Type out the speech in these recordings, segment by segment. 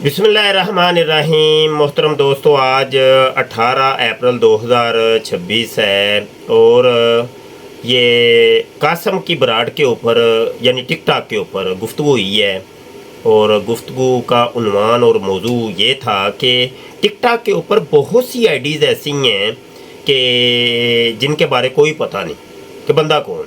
बिस्मिल्लाहिर्रहमानिर्रहीम। मोहतरम दोस्तों, आज 18 अप्रैल 2026 है और ये कासम की बराड़ के ऊपर यानी टिकटॉक के ऊपर गुफ्तगू हुई है। और गुफ्तगू का उन्वान और मौजू ये था कि टिकटॉक के ऊपर बहुत सी आईडीज़ ऐसी हैं कि जिनके बारे कोई पता नहीं कि बंदा कौन,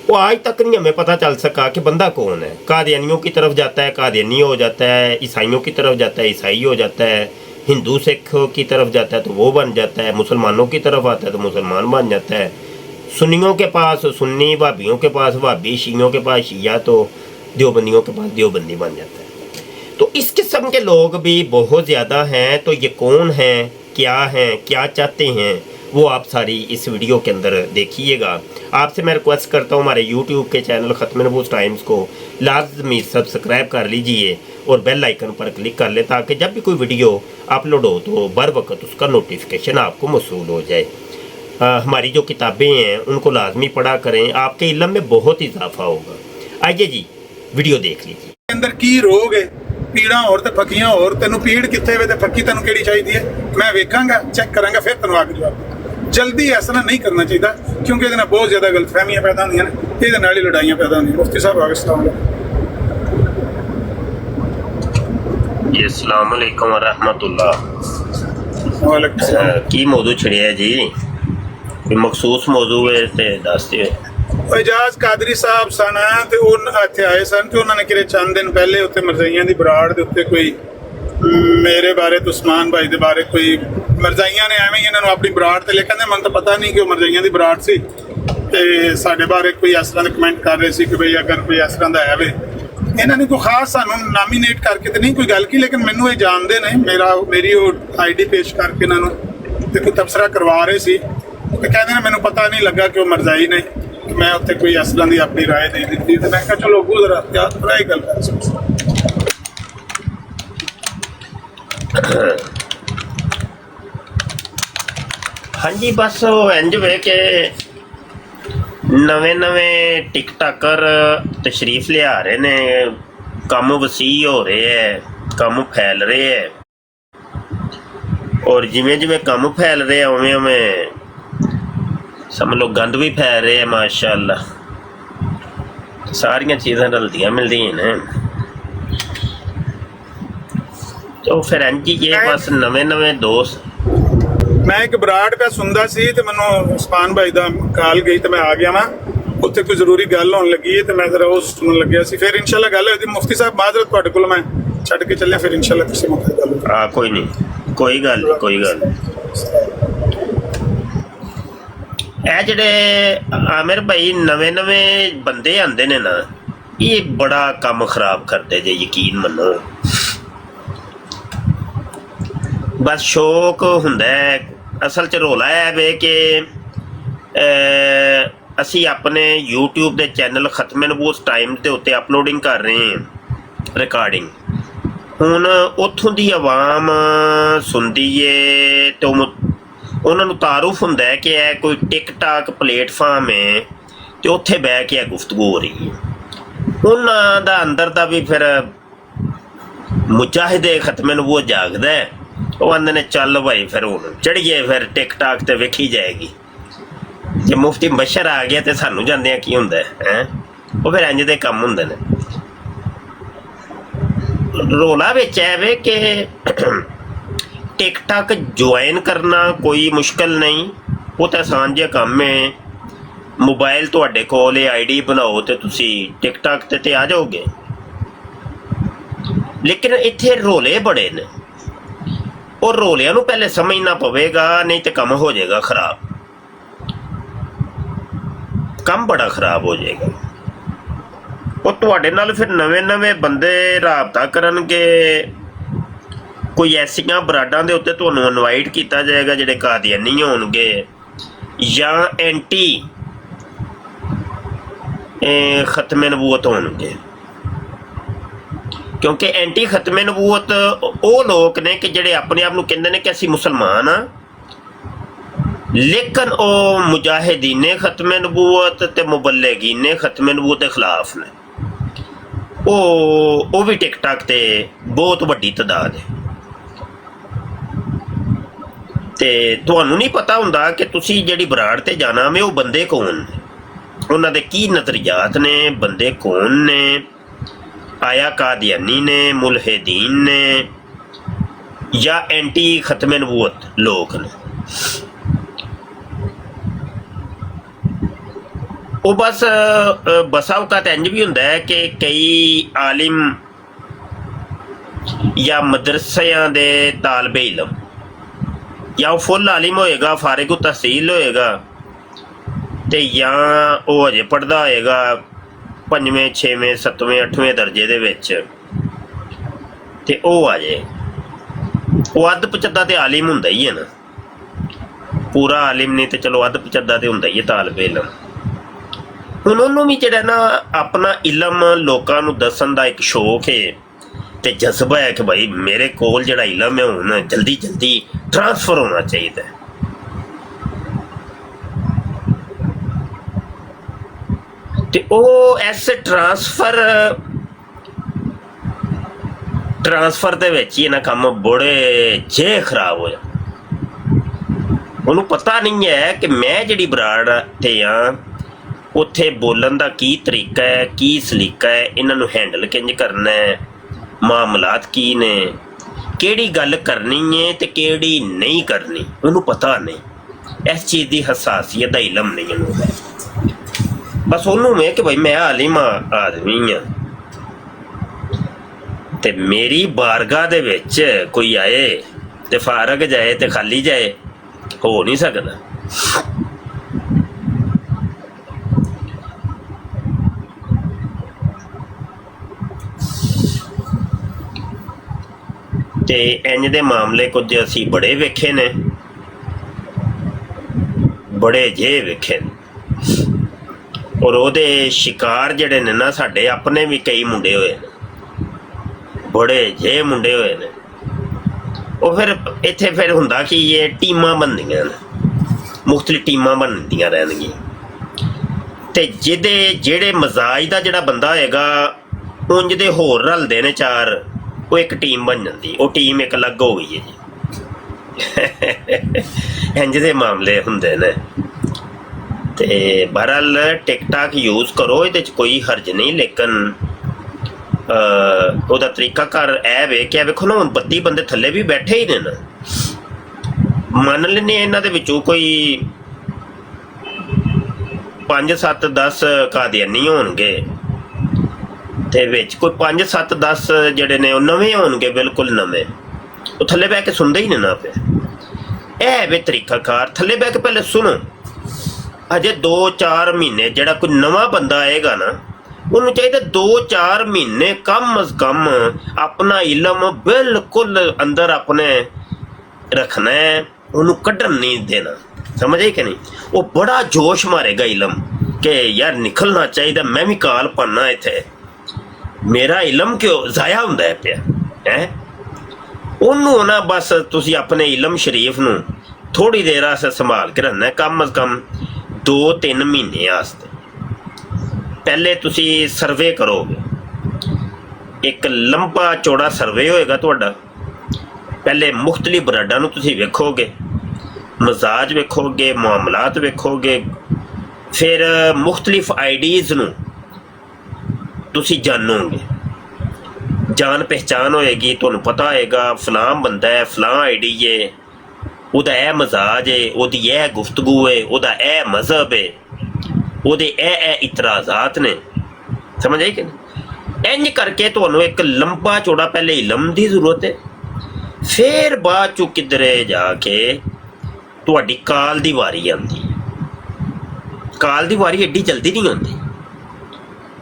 वो आज तक नहीं हमें पता चल सका कि बंदा कौन है। कादियानियों की तरफ जाता है, कादियानी हो जाता है, ईसाइयों की तरफ जाता है, ईसाई हो जाता है, हिंदू सिख की तरफ जाता है तो वो बन जाता है, मुसलमानों की तरफ आता है तो मुसलमान बन जाता है, सुन्नियों के पास सुन्नी, वाबियों के पास वाबी, शियों के पास शिया, तो देवबंदियों के पास देवबंदी बन जाता है। तो इस किस्म के लोग भी बहुत ज़्यादा हैं। तो ये कौन हैं, क्या चाहते हैं, वो आप सारी इस वीडियो के अंदर देखिएगा। आपसे मैं रिक्वेस्ट करता हूँ हमारे YouTube के चैनल ख़त्म नबूस टाइम्स को लाजमी सब्सक्राइब कर लीजिए और बेल आइकन पर क्लिक कर ले ताकि जब भी कोई वीडियो अपलोड हो तो बर वक्त उसका नोटिफिकेशन आपको मौसूल हो जाए। हमारी जो किताबें हैं उनको लाजमी पढ़ा करें, आपके इल्म में बहुत इजाफा होगा। आइए जी वीडियो देख लीजिए। अंदर की रोग है, पीड़ा और ते फकीयां और तेनू पीड़ कित्थे वे ते फकी तेनू केड़ी चाहिदी है, मैं वेखांगा, चेक करांगा, फिर तेनू आके जवाब। जल्दी ऐसा नहीं करना चाहिए क्योंकि ये बहुत ज्यादा गलतफहमियां पैदा होंदियां ने, ये नाल ही लड़ाइयां पैदा होंदियां। मुफ्ती साहब अस्सलाम वालेकुम व रहमतुल्लाह। वालेकुम सलाम। की मौजू छड़िया जी, कोई मखसूस मौजू है ते दस दिओ। एजाज कादरी साहब सन ते उन इत्थे आए सन ते उन्होंने किरे चंद दिन पहले उत्ते मरजाइयां दी बराड़ दे उत्ते कोई मेरे बारे तो उस्मान भाई दे बारे कोई मरजाइयां ने एवें ही इन्हां नूं अपनी बराड़ ते ले कहंदे मन तो पता नहीं कि वो मरजाइयां दी बराड़ सी ते साडे बारे कोई इस तरह कमेंट कर रहे सी कि भाई अगर कोई इस तरह दा है वे इन्हां ने कोई खास सानूं नॉमिनेट करके ते नहीं कोई गल की, लेकिन मैनूं ये जानदे ने, मेरी वो आईडी पेश करके इन्हां नूं ते कोई तबसरा करवा रहे सी ते कहंदे ने मैनूं पता नहीं लगा कि वो मरजाई ने, मैं उत्ते कोई इस तरह दी अपनी राय दे दी ते मैं कहा चलो अगू जरा एहतियात कराई गल कर। हाँ जी, बस वो इंज वे के नवे टिकटॉकर तशरीफ लिया रहे ने, कम वसी हो रहे है, कम फैल रहे है और जिमें जिमें कम फैल रहे हैं उवें उवें समझ लो गंद भी फैल रहे हैं। माशाअल्लाह सारियां चीज़ां रलदियां मिलदियां ने। तो फिर इंज ये बस नवे दोस्त। मैं एक बराड़ पे सुनदा सी ते मैनूं उस्मान भाई दा कॉल गई ते मैं आ गया वां, उत्थे कोई जरूरी गल होण लगी है ते मैं जरा वो सुनन लग्या सी। फिर इंशाल्लाह गल होई। मुफ्ती साहब माजरत तुहाडे कोल मैं छड्ड के चलिया, फिर इंशाल्लाह किसी मौके गल होई। हाँ कोई नहीं, कोई गल ਇਹ ਜਿਹੜੇ आमिर भाई नवे बंदे आंदे ने ना, ये बड़ा काम खराब करते जे, यकीन मनो। बस शौक हुंदा है, असल च रौला है वे कि असी अपने यूट्यूब के चैनल खत्म नबूस टाइम के उत्ते अपलोडिंग कर रहे हैं रिकॉर्डिंग। हुण उत्थों दी आवाम सुनदी है तो उन्होंने तारुफ हुंदा है कि यह कोई टिकटॉक प्लेटफार्म है तो उत्थे बह के गुफ्तगू हो रही है। उन्हों दा अंदर दा भी फिर मुजाहिदे खत्मे नबूवत जागदा है, वो आंदे ने चल भाई फिर हुण चढ़िए, फिर टिकटॉक ते वेखी जाएगी। जे मुफ्ती बशर आ गया तो सानू जांदियां की हुंदा है, वो फिर इंज दे कम हुंदे ने। रौला विच है वे कि टिकटॉक ज्वाइन करना कोई मुश्किल नहीं, वो तो आसान जिहा काम है। मोबाइल तुहाडे कोल आईडी बनाओ तो तुसी टिकटॉक ते आ जाओगे। लेकिन इत्थे रौले बड़े ने और रौलियां नूं पहले समझना पवेगा, नहीं तो कम हो जाएगा खराब, कम बड़ा खराब हो जाएगा। और तुहाडे नाल फिर नवे बंदे राबता करनगे, कोई ऐसियां बराडां दे उत्ते तुहानूं इनवाइट किया जाएगा जिहड़े कादियानी होणगे या एंटी खत्मे नबूवत होणगे। क्योंकि एंटी खत्मे नबूवत वो लोग ने कि जिहड़े अपने आप नूं कहंदे ने कि असीं मुसलमान हाँ, लेकिन वो मुजाहिदीने खत्मे नबूवत ते मुबल्लिगीने खत्मे नबूवत के खिलाफ ने। ਉਹ ਵੀ ਟਿਕਟਾਕ ਤੇ ਬਹੁਤ ਵੱਡੀ ਤਾਦਾਦ ਹੈ। ਤੇ ਤੁਹਾਨੂੰ ਨਹੀਂ ਪਤਾ ਹੁੰਦਾ ਕਿ ਤੁਸੀਂ ਜਿਹੜੀ ਬਰਾੜ ਤੇ ਜਾਣਾ ਵੇ ਉਹ ਬੰਦੇ ਕੌਣ ਨੇ, ਉਹਨਾਂ ਦੇ ਕੀ ਨਜ਼ਰੀਆਤ ਨੇ, ਬੰਦੇ ਕੌਣ ਨੇ, ਆਇਆ ਕਾਦੀਆਨੀ ਨੇ, ਮੁਲਹਿਦੀਨ ਨੇ, ਜਾਂ ਐਂਟੀ ਖਤਮੇ ਨਬੂਵਤ ਲੋਕ ਨੇ। ਉਹ ਬਸ ਔਕਾਤ ਇੰਝ ਵੀ ਹੁੰਦਾ ਹੈ ਕਿ ਕਈ ਆਲਿਮ ਜਾਂ ਮਦਰਸਿਆਂ ਦੇ ਤਾਲਬੇ ਇਲਮ, ਜਾਂ ਉਹ ਫੁੱਲ ਆਲਿਮ ਹੋਏਗਾ, ਫਾਰਿਗ ਤਹਿਸੀਲ ਹੋਏਗਾ, ਤੇ ਜਾਂ ਉਹ ਅਜੇ ਪੜ੍ਹਦਾ ਹੋਏਗਾ 5ਵੇਂ 6ਵੇਂ 7ਵੇਂ 8ਵੇਂ ਦਰਜੇ ਦੇ ਵਿੱਚ, ਤੇ ਉਹ ਆ ਜਾਏ। ਉਹ ਅੱਧ ਪਚੱਦਾ ਤੇ ਆਲਿਮ ਹੁੰਦਾ ਹੀ ਹੈ ਨਾ, ਪੂਰਾ ਆਲਿਮ ਨਹੀਂ ਤੇ ਚਲੋ ਅੱਧ ਪਚੱਦਾ ਤੇ ਹੁੰਦਾ ਹੀ ਹੈ ਤਾਲਬੇ ਇਲਮ। ਹੁਣ ਉਹਨੂੰ ਵੀ ਜਿਹੜਾ ਨਾ ਆਪਣਾ ਇਲਮ ਲੋਕਾਂ ਨੂੰ ਦੱਸਣ ਦਾ ਇੱਕ ਸ਼ੌਕ ਹੈ ਤੇ ਜਜ਼ਬਾ ਹੈ ਕਿ ਭਾਈ ਮੇਰੇ ਕੋਲ ਜਿਹੜਾ ਇਲਮ ਹੈ ਹੁਣ ਜਲਦੀ ਜਲਦੀ ਟ੍ਰਾਂਸਫਰ ਹੋਣਾ ਚਾਹੀਦਾ। ਤੇ ਉਹ ਇਸ ਟ੍ਰਾਂਸਫਰ ਦੇ ਵਿੱਚ ਹੀ ਨਾ ਕੰਮ ਬੜੇ ਜੇ ਖਰਾਬ ਹੋ ਜਾਂਦਾ। ਉਹਨੂੰ ਪਤਾ ਨਹੀਂ ਹੈ ਕਿ ਮੈਂ ਜਿਹੜੀ ਬਰਾੜ ਤੇ ਆ ਉੱਥੇ ਬੋਲਣ ਦਾ ਕੀ ਤਰੀਕਾ ਹੈ, ਕੀ ਸਲੀਕਾ ਹੈ, ਇਹਨਾਂ ਨੂੰ ਹੈਂਡਲ ਕਿੰਝ ਕਰਨਾ ਹੈ, ਮਾਮਲਾਤ ਕੀ ਨੇ, ਕਿਹੜੀ ਗੱਲ ਕਰਨੀ ਹੈ ਤੇ ਕਿਹੜੀ ਨਹੀਂ ਕਰਨੀ, ਉਹਨੂੰ ਪਤਾ ਨਹੀਂ। ਇਸ ਚੀਜ਼ ਦੀ ਹਸਾਸੀਅਤ ਦਾ ਇਲਮ ਨਹੀਂ ਉਹਨੂੰ ਹੈ। ਬਸ ਉਹਨੂੰ ਹੈ ਕਿ ਭਾਈ ਮੈਂ ਆਲਿਮ ਆਦਮੀ ਹਾਂ ਤੇ ਮੇਰੀ ਬਾਰਗਾਹ ਦੇ ਵਿੱਚ ਕੋਈ ਆਏ ਤੇ ਫਾਰਗ ਜਾਏ ਤੇ ਖਾਲੀ ਜਾਏ, ਹੋ ਨਹੀਂ ਸਕਦਾ। ਤੇ ਇੰਝ ਦੇ ਮਾਮਲੇ ਕੁਝ ਅਸੀਂ ਬੜੇ ਵੇਖੇ ਨੇ, ਬੜੇ ਜੇ ਵੇਖੇ ਨੇ। ਔਰ ਉਹਦੇ ਸ਼ਿਕਾਰ ਜਿਹੜੇ ਨੇ ਨਾ ਸਾਡੇ ਆਪਣੇ ਵੀ ਕਈ ਮੁੰਡੇ ਹੋਏ ਨੇ, ਬੜੇ ਜੇ ਮੁੰਡੇ ਹੋਏ ਨੇ। ਉਹ ਫਿਰ ਇੱਥੇ ਫਿਰ ਹੁੰਦਾ ਕਿ ਇਹ ਟੀਮਾਂ ਬਣਦੀਆਂ ਨੇ, ਮੁਖਤਲਿਫ ਟੀਮਾਂ ਬਣਦੀਆਂ ਰਹਿਣਗੀਆਂ, ਤੇ ਜਿਹੜੇ ਮਜ਼ਾਜ ਦਾ ਜਿਹੜਾ ਬੰਦਾ ਹੋਏਗਾ ਉਂਝ ਦੇ ਹੋਰ ਰਲਦੇ ਨੇ ਚਾਰ, ਉਹ ਇੱਕ ਟੀਮ ਬਣ ਜਾਂਦੀ। ਉਹ ਟੀਮ ਇੱਕ ਅਲੱਗ ਹੋ ਗਈ ਹੈ ਜੀ। ਇੰਝ ਦੇ ਮਾਮਲੇ ਹੁੰਦੇ ਨੇ। ਤੇ ਬਹਰਹਾਲ ਟਿਕਟਾਕ ਯੂਜ਼ ਕਰੋ, ਇਹਦੇ 'ਚ ਕੋਈ ਹਰਜ ਨਹੀਂ, ਲੇਕਿਨ ਉਹਦਾ ਤਰੀਕਾਕਾਰ ਇਹ ਵੇ ਕਿ ਵੇਖੋ ਨਾ ਹੁਣ 32 ਬੰਦੇ ਥੱਲੇ ਵੀ ਬੈਠੇ ਹੀ ਨੇ ਨਾ, ਮੰਨ ਲੈਂਦੇ ਇਹਨਾਂ ਦੇ ਵਿੱਚੋਂ ਕੋਈ 5 7 10 ਕਾਦੀਆਨੀ ਹੋਣਗੇ ਤੇ ਵਿੱਚ ਕੋਈ 5 7 10 ਜਿਹੜੇ ਨੇ ਉਹ ਨਵੇਂ ਹੋਣਗੇ, ਬਿਲਕੁਲ ਨਵੇਂ। ਉਹ ਥੱਲੇ ਬਹਿ ਕੇ ਸੁਣਦੇ ਹੀ ਨਹੀਂ ਨਾ ਪਿਆ। ਇਹ ਵੇ ਤਰੀਕਾਕਾਰ, ਥੱਲੇ ਬਹਿ ਕੇ ਪਹਿਲੇ ਸੁਣੋ। ਅਜੇ 2-4 ਮਹੀਨੇ ਜਿਹੜਾ ਕੋਈ ਨਵਾਂ ਬੰਦਾ ਆਏਗਾ ਨਾ, ਉਹਨੂੰ ਚਾਹੀਦਾ 2-4 ਮਹੀਨੇ ਕਮ ਅਜ਼ ਕਮ ਆਪਣਾ ਇਲਮ ਬਿਲਕੁਲ ਅੰਦਰ ਆਪਣੇ ਰੱਖਣਾ ਹੈ, ਉਹਨੂੰ ਕੱਢਣ ਨਹੀਂ ਦੇਣਾ। ਸਮਝ ਆਈ ਕਿ ਨਹੀਂ? ਉਹ ਬੜਾ ਜੋਸ਼ ਮਾਰੇਗਾ ਇਲਮ ਕਿ ਯਾਰ ਨਿਕਲਣਾ ਚਾਹੀਦਾ, ਮੈਂ ਵੀ ਕਾਲ ਪਾਣਾ ਇੱਥੇ, ਮੇਰਾ ਇਲਮ ਕਿਉਂ ਜ਼ਾਇਆ ਹੁੰਦਾ ਪਿਆ ਹੈ। ਉਹਨੂੰ ਨਾ ਬਸ ਤੁਸੀਂ ਆਪਣੇ ਇਲਮ ਸ਼ਰੀਫ ਨੂੰ ਥੋੜ੍ਹੀ ਦੇਰ ਵਾਸਤੇ ਸੰਭਾਲ ਕੇ ਰੱਖਣਾ, ਕਮ ਅਜ਼ ਕਮ 2-3 ਮਹੀਨੇ ਵਾਸਤੇ। ਪਹਿਲੇ ਤੁਸੀਂ ਸਰਵੇ ਕਰੋਗੇ, ਇੱਕ ਲੰਬਾ ਚੌੜਾ ਸਰਵੇ ਹੋਏਗਾ ਤੁਹਾਡਾ। ਪਹਿਲੇ ਮੁਖਤਲਿਫ ਬਰਾਡਾਂ ਨੂੰ ਤੁਸੀਂ ਵੇਖੋਗੇ, ਮਜ਼ਾਜ ਵੇਖੋਗੇ, ਮਾਮਲਾਤ ਵੇਖੋਗੇ, ਫਿਰ ਮੁਖਤਲਿਫ ਆਈਡੀਜ਼ ਨੂੰ ਤੁਸੀਂ ਜਾਣੋਗੇ, ਜਾਣ ਪਹਿਚਾਨ ਹੋਏਗੀ। ਤੁਹਾਨੂੰ ਪਤਾ ਹੋਏਗਾ ਫਲਾਂ ਬੰਦਾ ਹੈ, ਫਲਾਂ ਆਈਡੀ ਹੈ, ਉਹਦਾ ਇਹ ਮਜ਼ਾਜ ਹੈ, ਉਹਦੀ ਇਹ ਗੁਫ਼ਤਗੂ ਹੈ, ਉਹਦਾ ਇਹ ਮਜ਼ਹਬ ਹੈ, ਉਹਦੇ ਇਹ ਇਤਰਾਜ਼ਾਤ ਨੇ। ਸਮਝ ਆਈ ਕਿ ਨਹੀਂ? ਇੰਝ ਕਰਕੇ ਤੁਹਾਨੂੰ ਇੱਕ ਲੰਬਾ ਚੌੜਾ ਪਹਿਲੇ ਇਲਮ ਦੀ ਜ਼ਰੂਰਤ ਹੈ, ਫਿਰ ਬਾਅਦ 'ਚੋਂ ਕਿਧਰੇ ਜਾ ਕੇ ਤੁਹਾਡੀ ਕਾਲ ਦੀ ਵਾਰੀ ਆਉਂਦੀ ਹੈ। ਕਾਲ ਦੀ ਵਾਰੀ ਐਡੀ ਜਲਦੀ ਨਹੀਂ ਹੁੰਦੀ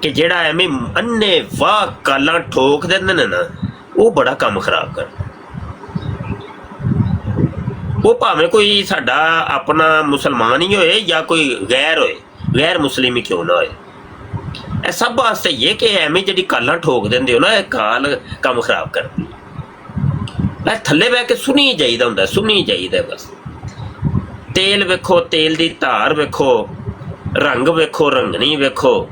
ਕਿ ਜਿਹੜਾ ਐਵੇਂ ਅੰਨੇ ਵਾਹ ਕਾਲਾਂ ਠੋਕ ਦਿੰਦੇ ਨੇ ਨਾ, ਉਹ ਬੜਾ ਕੰਮ ਖਰਾਬ ਕਰਦਾ। ਉਹ ਭਾਵੇਂ ਕੋਈ ਸਾਡਾ ਆਪਣਾ ਮੁਸਲਮਾਨ ਹੀ ਹੋਏ ਜਾਂ ਕੋਈ ਗੈਰ ਹੋਏ, ਗੈਰ ਮੁਸਲਿਮ ਹੀ ਕਿਉਂ ਨਾ ਹੋਏ, ਇਹ ਸਭ ਵਾਸਤੇ ਇਹ ਕਿ ਐਵੇਂ ਜਿਹੜੀ ਕਾਲਾਂ ਠੋਕ ਦਿੰਦੇ ਹੋ ਨਾ, ਇਹ ਕਾਲ ਕੰਮ ਖਰਾਬ ਕਰਦੀ। ਇਹ ਥੱਲੇ ਬਹਿ ਕੇ ਸੁਣੀ ਜਾਈਦਾ ਹੁੰਦਾ, ਸੁਣੀ ਜਾਈਦਾ ਬਸ। ਤੇਲ ਵੇਖੋ, ਤੇਲ ਦੀ ਧਾਰ ਵੇਖੋ, ਰੰਗ ਵੇਖੋ, ਰੰਗਣੀ ਵੇਖੋ,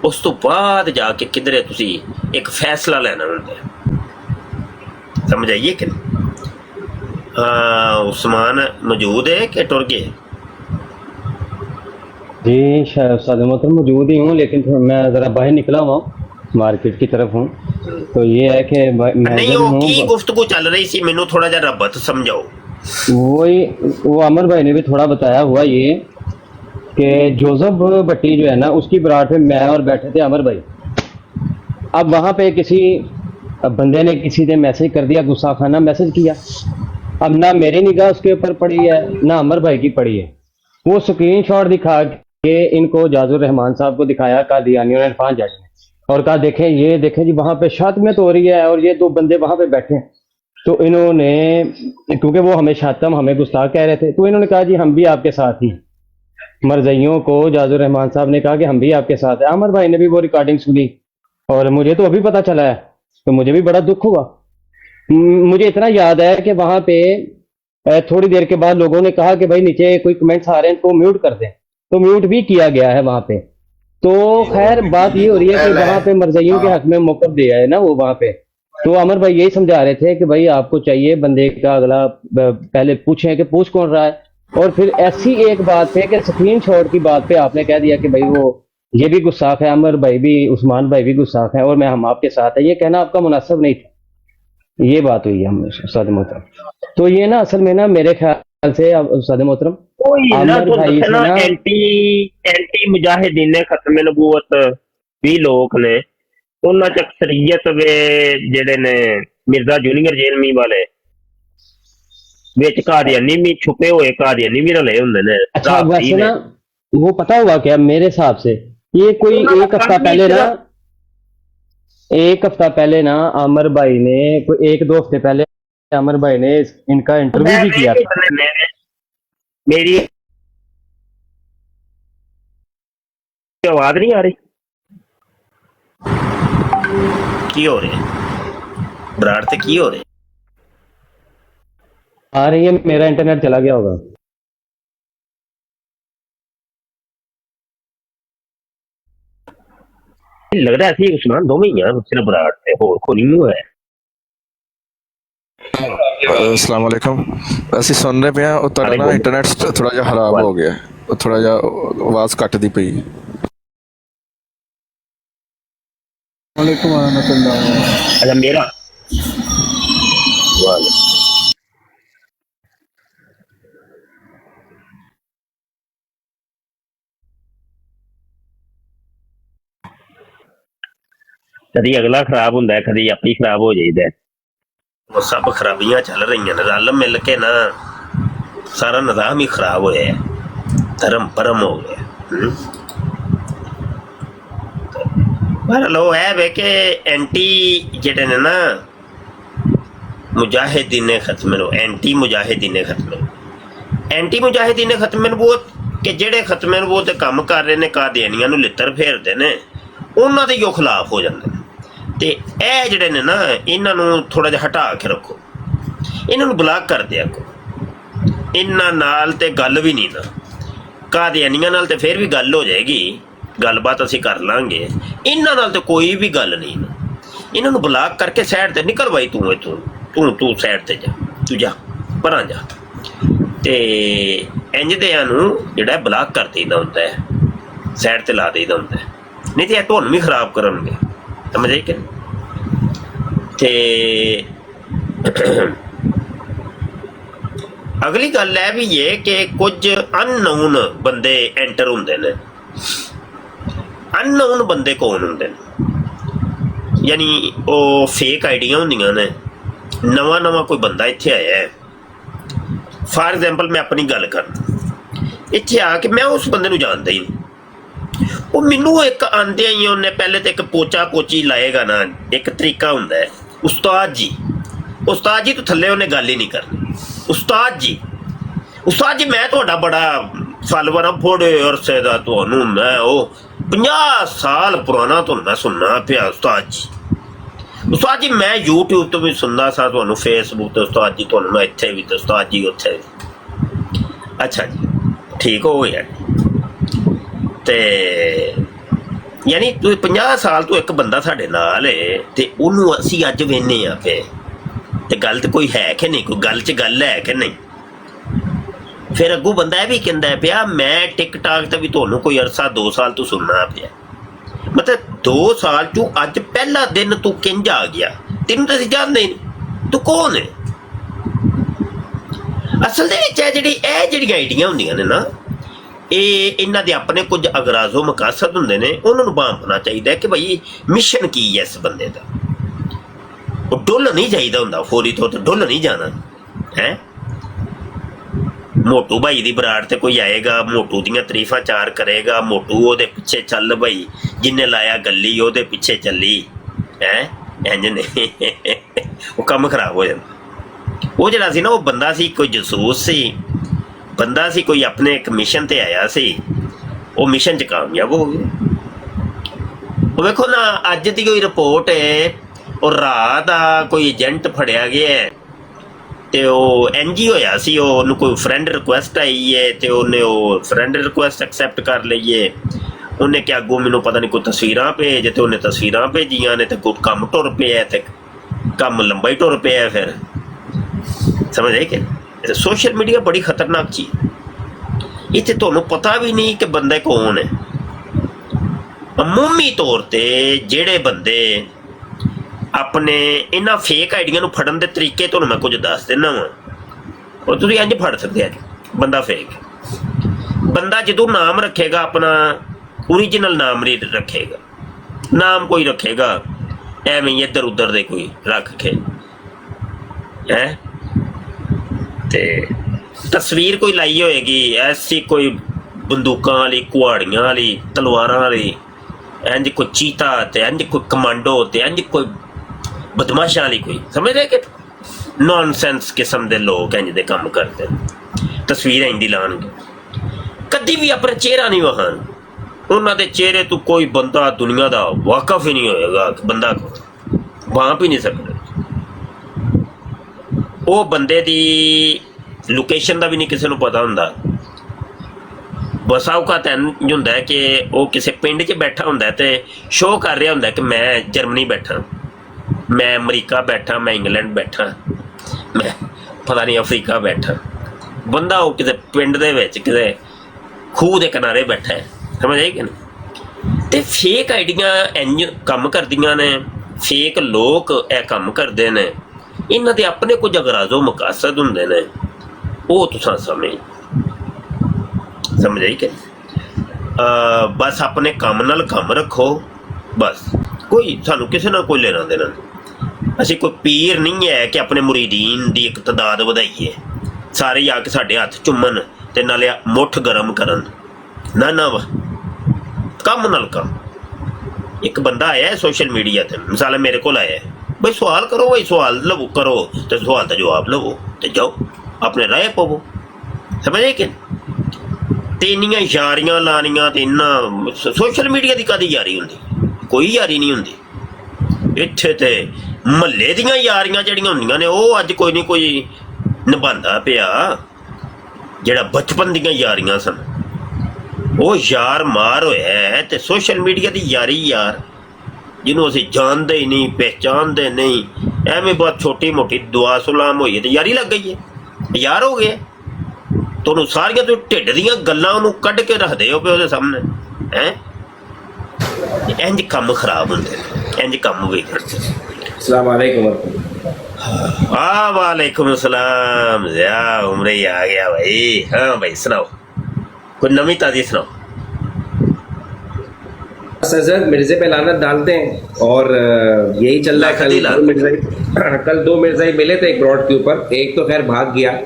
ਉਸ ਤੋਂ ਬਾਅਦ ਜਾ ਕੇ ਕਿਧਰੇ ਤੁਸੀਂ ਇੱਕ ਫੈਸਲਾ ਲੈਣਾ ਹੁੰਦਾ ਹੈ। समझ आइए कि नहीं? उस्मान मौजूद है कि टुर गए? जी उस्ताद मोहतरम मौजूद ही हूँ, लेकिन मैं ज़रा बाहर निकला हुआ हूँ, मार्केट की तरफ हूँ। तो ये है कि मैं नहीं जब वो हूँ की गुफ्तगू चल रही सी, मैनू थोड़ा जा रब्बत समझाओ। वही वो अमर भाई ने भी थोड़ा बताया हुआ ये कि जोसेफ भट्टी जो है ना, उसकी बरात में मैं और बैठे थे अमर भाई। अब वहाँ पे किसी बंदे ने किसी ने मैसेज कर दिया, गुस्सा खाना मैसेज किया। अब ना मेरी निगाह उसके ऊपर पड़ी है ना अमर भाई की पड़ी है। वो स्क्रीनशॉट दिखा के इनको जाजुर रहमान साहब को दिखाया कादियानी और इरफान जट ने, और कहा देखें ये देखें जी वहाँ पे शातमत हो रही है और ये दो बंदे वहाँ पे बैठे हैं। तो इन्होंने, क्योंकि वो हमें शातम हमें गुस्ताख कह रहे थे, तो इन्होंने कहा जी हम भी आपके साथ ही। मरज़इयों को जाजुर रहमान साहब ने कहा कि हम भी आपके साथ हैं। अमर भाई ने भी वो रिकॉर्डिंग सुनी और मुझे तो अभी पता चला है, तो मुझे भी बड़ा दुख हुआ। मुझे इतना याद है कि वहां पे थोड़ी देर के बाद लोगों ने कहा कि भाई नीचे कोई कमेंट्स आ रहे हैं तो म्यूट कर दें, तो म्यूट भी किया गया है वहां पे। तो खैर बात ये हो रही है कि वहां पे मरज़इयों के हक में मौक़िफ़ दिया है ना वो वहां पे। तो अमर भाई यही समझा रहे थे कि भाई आपको चाहिए बंदे का अगला पहले पूछें कि पूछ कौन रहा है, और फिर ऐसी एक बात पे कि स्क्रीनशॉट की बात पे आपने कह दिया कि भाई वो ये भी गुस्साख है, अमर भाई भी, उस्मान भाई भी गुस्साख है और मैं हम आपके साथ है। ये कहना आपका मुनासिब नहीं था। ये बात हुई है हम उस्ताद मोहतरम। तो ये ना असल में ना मेरे ख्याल से उस्ताद मोहतरम आमिर भाई से ना एंटी मुजाहिदीन खत्म नबूवत भी लोग ने, उन्हां च अक्सरियत वे जेड़े ने मिर्जा जूनियर जेलमी वाले विच कादियानी भी छुपे हुए कादियानी भी रले हुंदे ने। अच्छा वैसे ना वो पता हुआ क्या मेरे हिसाब से, ये कोई एक हफ्ता पहले ना अमर भाई ने, कोई एक दो हफ्ते पहले अमर भाई ने इनका इंटरव्यू भी किया था। मेरी आवाज नहीं आ रही? की हो रही बराड़ ते की हो रही? आ रही है, मेरा इंटरनेट चला गया होगा। लगता है ऐसी उस्मान दो ही हैं सिर्फ बराड़ ते, होर कोई नहीं है। अस्सलाम वालेकुम। ਅਸੀਂ ਸੁਣ ਰਹੇ ਪਿਆ ਉਹ ਤੁਹਾਡਾ ਨਾ ਇੰਟਰਨੈਟ ਥੋੜਾ ਜਿਹਾ ਖਰਾਬ ਹੋ ਗਿਆ, ਉਹ ਥੋੜਾ ਜਿਹਾ ਆਵਾਜ਼ ਕੱਟਦੀ ਪਈ। ਵਾਲੇਕੁਮ रहमतुल्लाह। अच्छा मेरा कदी अगला खराब होंदा है, कदी अपनी खराब हो जाइदा है। वो सब खराबियां चल रही हैं, रल मिल के ना सारा निज़ाम ही खराब होया है, धर्म परम हो गया। पर लो है वे के एंटी जेडे ने ना मुजाहिदीन खत्म लो, एंटी मुजाहिदीन खत्म लो, एंटी मुजाहिदीन खत्म वो कि जेडे खत्म वो ते काम कर रहे ने कादियानियां नूं लित्तर फेरदे ने, उन्हां दे जो खिलाफ हो जांदे ने। ते ए जेडे ने ना इन्हां नूं थोड़ा जिहा हटा के रखो, इन्हां नूं ब्लॉक कर दिया को। इन्हां नाल ते गल भी नहीं ना, कादियानियां नाल ते फिर भी गल हो जाएगी, गलबात असीं कर लांगे, इन्हां नाल ते कोई भी गल नहीं ना। इन्हां नूं ब्लॉक करके साइड ते निकल भाई, तू इत्थों तू साइड ते जा, तू जा परां जा। ते इंज दियां नूं जेहड़ा ब्लॉक कर देना हुंदा है, साइड ते ला देना हुंदा है, नहीं ते तुहानूं भी खराब करनगे। समझ आई कि ते अगली गल है भी ये कि कुछ अननोन बंदे एंटर होंदे ने। अननोन बंदे कौन होंदे ने? यानी वो फेक आइडिया होंदियां ने, नवा नवा कोई बंदा इत्थे आया है, फॉर एग्जाम्पल मैं अपनी गल कर इत्थे आके मैं उस बंदे नूं जानदा ही नहीं, वो मैनू एक आंदे ही उन्हें पहले तो एक पोचा पोची लाएगा ना, एक तरीका होंदा है, उस्ताद जी तो थल्ले उन्हें गल ही नहीं करनी। उस्ताद जी मैं तुहाडा बड़ा फॉलोवर हाँ, थोड़े अरसे दा तुहानूं मैं वो 50 साल पुराना तुहानूं मैं सुनना पिया। उस्ताद जी मैं यूट्यूब तो भी सुनदा सा, तुहानूं फेसबुक तो उस्ताद जी तुहानूं मैं इत्थे भी, तो उस्ताद जी उत्थे भी। अच्छा जी ठीक हो गया। ते ਯਾਨੀ ਤੂੰ 50 ਸਾਲ ਤੋਂ ਇੱਕ ਬੰਦਾ ਸਾਡੇ ਨਾਲ ਹੈ ਤੇ ਉਹਨੂੰ ਅਸੀਂ ਅੱਜ ਵੇਖਦੇ ਆ ਪਏ ਤੇ ਗੱਲ ਤੇ ਕੋਈ ਹੈ ਕਿ ਨਹੀਂ, ਕੋਈ ਗੱਲ 'ਚ ਗੱਲ ਹੈ ਕਿ ਨਹੀਂ। ਫਿਰ ਅੱਗੋਂ ਬੰਦਾ ਇਹ ਵੀ ਕਹਿੰਦਾ ਪਿਆ ਮੈਂ ਟਿਕਟਾਕ ਤੇ ਵੀ ਤੁਹਾਨੂੰ ਕੋਈ ਅਰਸਾ 2 ਸਾਲ ਤੋਂ ਸੁਣਨਾ ਪਿਆ, ਮਤਲਬ 2 ਸਾਲ ਚੋਂ ਅੱਜ ਪਹਿਲਾ ਦਿਨ ਤੂੰ ਕਿੰਝ ਆ ਗਿਆ, ਤੈਨੂੰ ਤਾਂ ਅਸੀਂ ਜਾਣਦੇ ਹੀ ਨਹੀਂ, ਤੂੰ ਕੌਣ ਹੈ। ਅਸਲ ਦੇ ਵਿੱਚ ਇਹ ਜਿਹੜੀਆਂ ਆਈਡੀਆਂ ਹੁੰਦੀਆਂ ਨੇ ਨਾ, ਇਹ ਇਹਨਾਂ ਦੇ ਆਪਣੇ ਕੁਝ ਅਗਰਾਜ਼ੋ ਮਕਾਸਦ ਹੁੰਦੇ ਨੇ, ਉਹਨਾਂ ਨੂੰ ਭਾਂਪਣਾ ਚਾਹੀਦਾ ਕਿ ਭਾਈ ਮਿਸ਼ਨ ਕੀ ਹੈ ਇਸ ਬੰਦੇ ਦਾ। ਉਹ ਡੁੱਲ ਨਹੀਂ ਚਾਹੀਦਾ ਹੁੰਦਾ, ਫੌਰੀ ਤੌਰ ਤੇ ਡੁੱਲ ਨਹੀਂ ਜਾਣਾ ਹੈ। ਮੋਟੂ ਭਾਈ ਦੀ ਬਰਾੜ ਤੇ ਕੋਈ ਆਏਗਾ, ਮੋਟੂ ਦੀਆਂ ਤਾਰੀਫਾਂ ਚਾਰ ਕਰੇਗਾ, ਮੋਟੂ ਉਹਦੇ ਪਿੱਛੇ ਚੱਲ ਭਾਈ, ਜਿੰਨੇ ਲਾਇਆ ਗੱਲੀ ਉਹਦੇ ਪਿੱਛੇ ਚੱਲੀ ਹੈ, ਇੰਝ ਨੇ ਉਹ ਕੰਮ ਖਰਾਬ ਹੋ ਜਾਂਦਾ। ਉਹ ਜਿਹੜਾ ਸੀ ਨਾ, ਉਹ ਬੰਦਾ ਸੀ ਕੋਈ ਜਸੂਸ ਸੀ, ਬੰਦਾ ਸੀ ਕੋਈ ਆਪਣੇ ਇੱਕ ਮਿਸ਼ਨ ਤੇ ਆਇਆ ਸੀ, ਉਹ ਮਿਸ਼ਨ 'ਚ ਕਾਮਯਾਬ ਹੋ ਗਿਆ। ਉਹ ਵੇਖੋ ਨਾ, ਅੱਜ ਦੀ ਕੋਈ ਰਿਪੋਰਟ ਹੈ, ਉਹ ਰਾਤ ਦਾ ਕੋਈ ਏਜੰਟ ਫੜਿਆ ਗਿਆ ਤੇ ਉਹ ਇੰਝ ਹੀ ਹੋਇਆ ਸੀ, ਉਹਨੂੰ ਕੋਈ ਫਰੈਂਡ ਰਿਕੁਐਸਟ ਆਈ ਹੈ ਤੇ ਉਹਨੇ ਉਹ ਫਰੈਂਡ ਰਿਕੁਐਸਟ ਐਕਸੈਪਟ ਕਰ ਲਈ ਹੈ। ਉਹਨੇ ਕਿਹਾ ਅੱਗੋਂ ਮੈਨੂੰ ਪਤਾ ਨਹੀਂ ਕੋਈ ਤਸਵੀਰਾਂ ਭੇਜ, ਤੇ ਉਹਨੇ ਤਸਵੀਰਾਂ ਭੇਜੀਆਂ ਨੇ ਤੇ ਕੋਈ ਕੰਮ ਟੁਰ ਪਿਆ, ਤੇ ਕੰਮ ਲੰਬਾ ਹੀ ਟੁਰ ਪਿਆ। ਫਿਰ ਸਮਝ ਆਈ ਕਿ ਸੋਸ਼ਲ ਮੀਡੀਆ ਬੜੀ ਖਤਰਨਾਕ ਚੀਜ਼। ਇੱਥੇ ਤੁਹਾਨੂੰ ਪਤਾ ਵੀ ਨਹੀਂ ਕਿ ਬੰਦਾ ਕੌਣ ਹੈ। ਅਮੂਮੀ ਤੌਰ ਤੇ ਜਿਹੜੇ ਬੰਦੇ ਆਪਣੇ ਇਹਨਾਂ ਫੇਕ ਆਈਡੀਆਂ ਨੂੰ ਫੜਨ ਦੇ ਤਰੀਕੇ ਤੁਹਾਨੂੰ ਮੈਂ ਕੁਝ ਦੱਸ ਦਿੰਦਾ ਵਾਂ, ਉਹ ਤੁਸੀਂ ਇੰਝ ਫੜ ਸਕਦੇ ਆ। ਬੰਦਾ ਫੇਕ ਬੰਦਾ ਜਦੋਂ ਨਾਮ ਰੱਖੇਗਾ ਆਪਣਾ ਓਰੀਜਨਲ ਨਾਮ ਨਹੀਂ ਰੱਖੇਗਾ, ਨਾਮ ਕੋਈ ਰੱਖੇਗਾ ਐਵੇਂ ਹੀ ਇੱਧਰ ਉੱਧਰ ਦੇ ਕੋਈ ਰੱਖ ਕੇ ਹੈ, ਤੇ ਤਸਵੀਰ ਕੋਈ ਲਾਈ ਹੋਏਗੀ ਐਸੀ ਕੋਈ ਬੰਦੂਕਾਂ ਵਾਲੀ, ਕੁਹਾੜੀਆਂ ਵਾਲੀ, ਤਲਵਾਰਾਂ ਵਾਲੀ, ਇੰਝ ਕੋਈ ਚੀਤਾ ਤੇ ਇੰਝ ਕੋਈ ਕਮਾਂਡੋ ਤੇ ਇੰਝ ਕੋਈ ਬਦਮਾਸ਼ਾਂ ਵਾਲੀ ਕੋਈ, ਸਮਝ ਰਹੇ ਕਿ ਨੌਨਸੈਂਸ ਕਿਸਮ ਦੇ ਲੋਕ ਇੰਝ ਦੇ ਕੰਮ ਕਰਦੇ, ਤਸਵੀਰ ਇੰਝ ਦੀ ਲਾਉਣਗੇ, ਕਦੀ ਵੀ ਆਪਣਾ ਚਿਹਰਾ ਨਹੀਂ ਵਿਖਾਣ। ਉਹਨਾਂ ਦੇ ਚਿਹਰੇ ਤੋਂ ਕੋਈ ਬੰਦਾ ਦੁਨੀਆ ਦਾ ਵਾਕਫ ਹੀ ਨਹੀਂ ਹੋਏਗਾ, ਬੰਦਾ ਭਾਂਪ ਹੀ ਨਹੀਂ ਸਕਦਾ। ਉਹ ਬੰਦੇ ਦੀ ਲੋਕੇਸ਼ਨ ਦਾ ਵੀ ਨਹੀਂ ਕਿਸੇ ਨੂੰ ਪਤਾ ਹੁੰਦਾ। ਬਸਾ ਔਕਾਤ ਇੰਝ ਹੁੰਦਾ ਕਿ ਉਹ ਕਿਸੇ ਪਿੰਡ 'ਚ ਬੈਠਾ ਹੁੰਦਾ ਤੇ ਸ਼ੋਅ ਕਰ ਰਿਹਾ ਹੁੰਦਾ ਕਿ ਮੈਂ ਜਰਮਨੀ ਬੈਠਾ, ਮੈਂ ਅਮਰੀਕਾ ਬੈਠਾ, ਮੈਂ ਇੰਗਲੈਂਡ ਬੈਠਾ, ਮੈਂ ਪਤਾ ਨਹੀਂ ਅਫਰੀਕਾ ਬੈਠਾ। ਬੰਦਾ ਉਹ ਕਿਤੇ ਪਿੰਡ ਦੇ ਵਿੱਚ ਕਿਤੇ ਖੂਹ ਦੇ ਕਿਨਾਰੇ ਬੈਠਾ ਹੈ, ਸਮਝ ਆਈ ਕਿ ਨਹੀਂ। ਤੇ ਫੇਕ ਆਈਡੀਆਂ ਇੰਝ ਕੰਮ ਕਰਦੀਆਂ ਨੇ, ਫੇਕ ਲੋਕ ਇਹ ਕੰਮ ਕਰਦੇ ਨੇ, ਇਹਨਾਂ ਦੇ ਆਪਣੇ ਕੁਝ ਅਗਰਾਜ਼ੋ ਮਕਾਸਦ ਹੁੰਦੇ ਨੇ, ਉਹ ਤੁਸੀਂ ਸਮਝ ਆਈ ਕਿ ਬਸ ਆਪਣੇ ਕੰਮ ਨਾਲ ਕੰਮ ਰੱਖੋ, ਬਸ ਕੋਈ ਸਾਨੂੰ ਕਿਸੇ ਨਾਲ ਕੋਈ ਲੈਣਾ ਦੇਣਾ ਨਹੀਂ। ਅਸੀਂ ਕੋਈ ਪੀਰ ਨਹੀਂ ਹੈ ਕਿ ਆਪਣੇ ਮੁਰੀਦੀਨ ਦੀ ਇੱਕ ਤਾਦਾਦ ਵਧਾਈਏ, ਸਾਰੇ ਆ ਕੇ ਸਾਡੇ ਹੱਥ ਚੁੰਮਣ ਤੇ ਨਾਲੇ ਮੁੱਠ ਗਰਮ ਕਰਨ, ਨਾ ਨਾ ਵਾ ਕੰਮ ਨਾਲ ਕੰਮ। ਇੱਕ ਬੰਦਾ ਆਇਆ ਸੋਸ਼ਲ ਮੀਡੀਆ ਤੇ, ਮਿਸਾਲ ਮੇਰੇ ਕੋਲ ਆਇਆ, ਬਈ ਸਵਾਲ ਕਰੋ, ਬਈ ਸਵਾਲ ਲਵੋ ਕਰੋ ਤੇ ਸਵਾਲ ਦਾ ਜਵਾਬ ਲਵੋ ਤੇ ਜਾਓ ਆਪਣੇ ਰਾਹ ਪਵੋ, ਸਮਝੇ ਕਿ। ਤੇ ਇੰਨੀਆਂ ਯਾਰੀਆਂ ਲਾਣੀਆਂ ਤੇ ਇੰਨਾ ਸੋਸ਼ਲ ਮੀਡੀਆ ਦੀ ਕਾਹਦੀ ਯਾਰੀ ਹੁੰਦੀ, ਕੋਈ ਯਾਰੀ ਨਹੀਂ ਹੁੰਦੀ। ਇੱਥੇ ਤੇ ਮਹੱਲੇ ਦੀਆਂ ਯਾਰੀਆਂ ਜਿਹੜੀਆਂ ਹੁੰਦੀਆਂ ਨੇ ਉਹ ਅੱਜ ਕੋਈ ਨਹੀਂ ਕੋਈ ਨਿਭਾਉਂਦਾ ਪਿਆ। ਜਿਹੜਾ ਬਚਪਨ ਦੀਆਂ ਯਾਰੀਆਂ ਸਨ ਉਹ ਯਾਰ ਮਾਰ ਹੋਇਆ, ਤੇ ਸੋਸ਼ਲ ਮੀਡੀਆ ਦੀ ਯਾਰੀ ਯਾਰ ਜਿਹਨੂੰ ਅਸੀਂ ਜਾਣਦੇ ਹੀ ਨਹੀਂ, ਪਹਿਚਾਣਦੇ ਨਹੀਂ, ਐਵੇਂ ਬਹੁਤ ਛੋਟੀ ਮੋਟੀ ਦੁਆ ਸਲਾਮ ਹੋਈ ਤੇ ਯਾਰੀ ਲੱਗ ਗਈ ਹੈ, ਯਾਰ ਹੋ ਗਏ। ਤੁਹਾਨੂੰ ਸਾਰੀਆਂ ਤੋਂ ਢਿੱਡ ਦੀਆਂ ਗੱਲਾਂ ਉਹਨੂੰ ਕੱਢ ਕੇ ਰੱਖਦੇ ਹੋ ਪਏ ਉਹਦੇ ਸਾਹਮਣੇ ਹੈ। ਇੰਝ ਕੰਮ ਖਰਾਬ ਹੁੰਦੇ, ਇੰਝ ਕੰਮ ਵਿਗੜਦੇ। अस्सलाम वालेकुम। हाँ वालेकुम सलाम, या उम्र ही आ गया भाई। हाँ भाई सुनाओ, कोई नवी ताज़ी सुनाओ। सर मिर्जे पे लानत डालते हैं और यही चल रहा है। कल दो मिर्जाई मिले थे एक ब्रॉड के ऊपर, एक तो खैर भाग गया।